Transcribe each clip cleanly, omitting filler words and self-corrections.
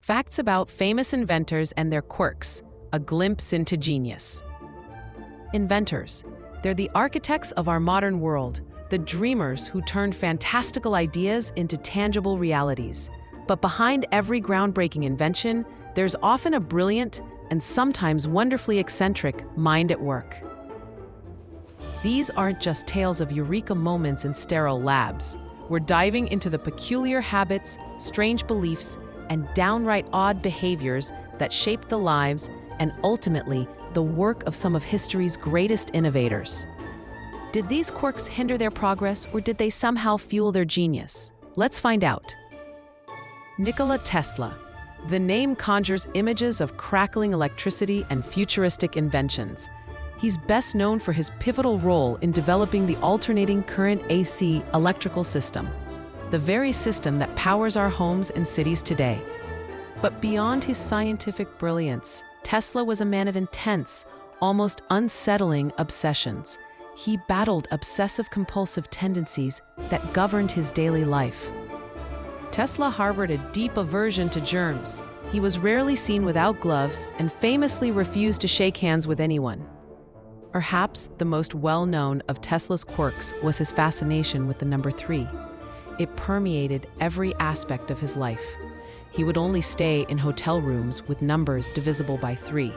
Facts about famous inventors and their quirks, a glimpse into genius. Inventors. They're the architects of our modern world, the dreamers who turned fantastical ideas into tangible realities. But behind every groundbreaking invention, there's often a brilliant and sometimes wonderfully eccentric mind at work. These aren't just tales of eureka moments in sterile labs. We're diving into the peculiar habits, strange beliefs, and downright odd behaviors that shaped the lives and ultimately the work of some of history's greatest innovators. Did these quirks hinder their progress, or did they somehow fuel their genius? Let's find out. Nikola Tesla. The name conjures images of crackling electricity and futuristic inventions. He's best known for his pivotal role in developing the alternating current AC electrical system, the very system that powers our homes and cities today. But beyond his scientific brilliance, Tesla was a man of intense, almost unsettling obsessions. He battled obsessive-compulsive tendencies that governed his daily life. Tesla harbored a deep aversion to germs. He was rarely seen without gloves and famously refused to shake hands with anyone. Perhaps the most well-known of Tesla's quirks was his fascination with the number 3. It permeated every aspect of his life. He would only stay in hotel rooms with numbers divisible by 3.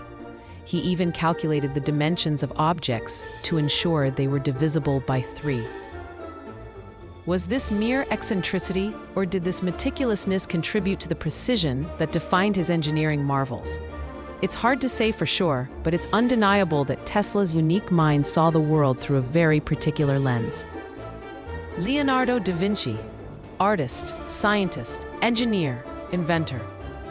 He even calculated the dimensions of objects to ensure they were divisible by 3. Was this mere eccentricity, or did this meticulousness contribute to the precision that defined his engineering marvels? It's hard to say for sure, but it's undeniable that Tesla's unique mind saw the world through a very particular lens. Leonardo da Vinci. Artist, scientist, engineer, inventor.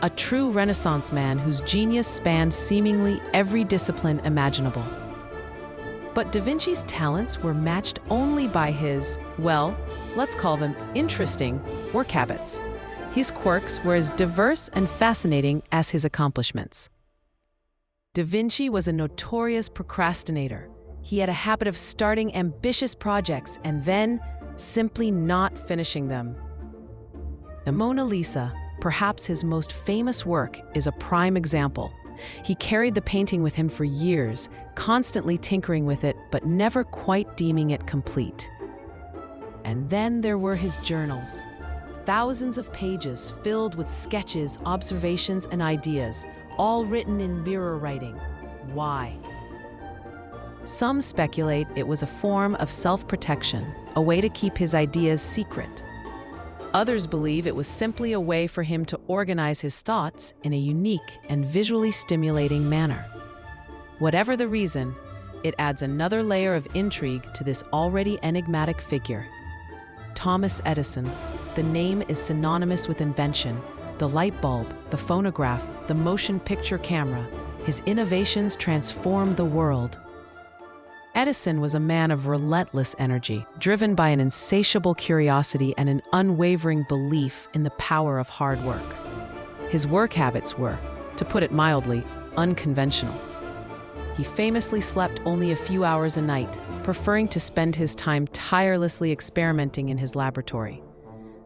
A true Renaissance man whose genius spanned seemingly every discipline imaginable. But da Vinci's talents were matched only by his, well, let's call them interesting, work habits. His quirks were as diverse and fascinating as his accomplishments. Da Vinci was a notorious procrastinator. He had a habit of starting ambitious projects and then simply not finishing them. The Mona Lisa, perhaps his most famous work, is a prime example. He carried the painting with him for years, constantly tinkering with it, but never quite deeming it complete. And then there were his journals. Thousands of pages filled with sketches, observations, and ideas, all written in mirror writing. Why? Some speculate it was a form of self-protection, a way to keep his ideas secret. Others believe it was simply a way for him to organize his thoughts in a unique and visually stimulating manner. Whatever the reason, it adds another layer of intrigue to this already enigmatic figure. Thomas Edison. The name is synonymous with invention. The light bulb, the phonograph, the motion picture camera. His innovations transformed the world. Edison was a man of relentless energy, driven by an insatiable curiosity and an unwavering belief in the power of hard work. His work habits were, to put it mildly, unconventional. He famously slept only a few hours a night, preferring to spend his time tirelessly experimenting in his laboratory.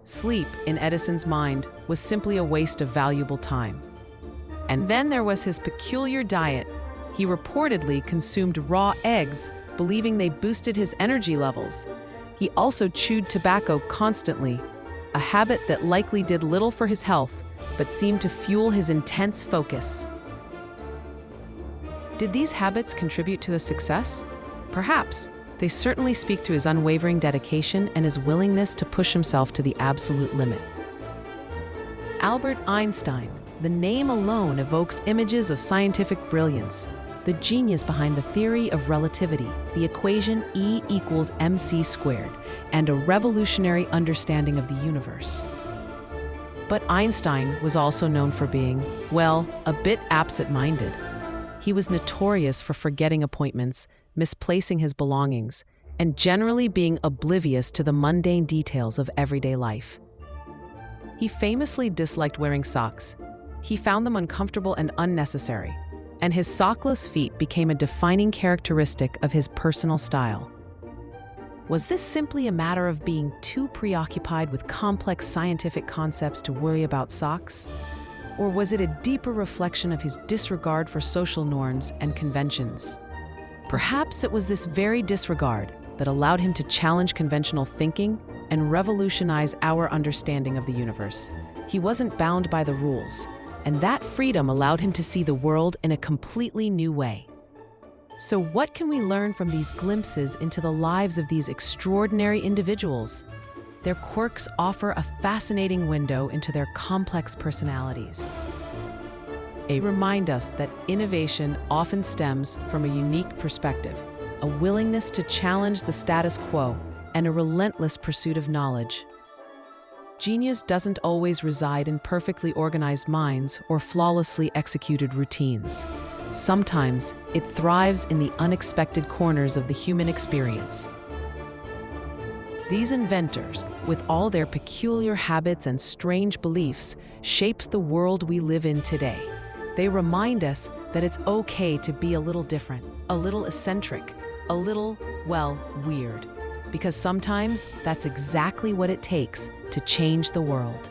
Sleep, in Edison's mind, was simply a waste of valuable time. And then there was his peculiar diet. He reportedly consumed raw eggs, believing they boosted his energy levels. He also chewed tobacco constantly, a habit that likely did little for his health, but seemed to fuel his intense focus. Did these habits contribute to his success? Perhaps. They certainly speak to his unwavering dedication and his willingness to push himself to the absolute limit. Albert Einstein. The name alone evokes images of scientific brilliance, the genius behind the theory of relativity, the equation E equals mc squared, and a revolutionary understanding of the universe. But Einstein was also known for being, well, a bit absent-minded. He was notorious for forgetting appointments, misplacing his belongings, and generally being oblivious to the mundane details of everyday life. He famously disliked wearing socks. He found them uncomfortable and unnecessary, and his sockless feet became a defining characteristic of his personal style. Was this simply a matter of being too preoccupied with complex scientific concepts to worry about socks? Or was it a deeper reflection of his disregard for social norms and conventions? Perhaps it was this very disregard that allowed him to challenge conventional thinking and revolutionize our understanding of the universe. He wasn't bound by the rules, and that freedom allowed him to see the world in a completely new way. So what can we learn from these glimpses into the lives of these extraordinary individuals? Their quirks offer a fascinating window into their complex personalities. They remind us that innovation often stems from a unique perspective, a willingness to challenge the status quo, and a relentless pursuit of knowledge. Genius doesn't always reside in perfectly organized minds or flawlessly executed routines. Sometimes it thrives in the unexpected corners of the human experience. These inventors, with all their peculiar habits and strange beliefs, shaped the world we live in today. They remind us that it's okay to be a little different, a little eccentric, a little, well, weird. Because sometimes that's exactly what it takes to change the world.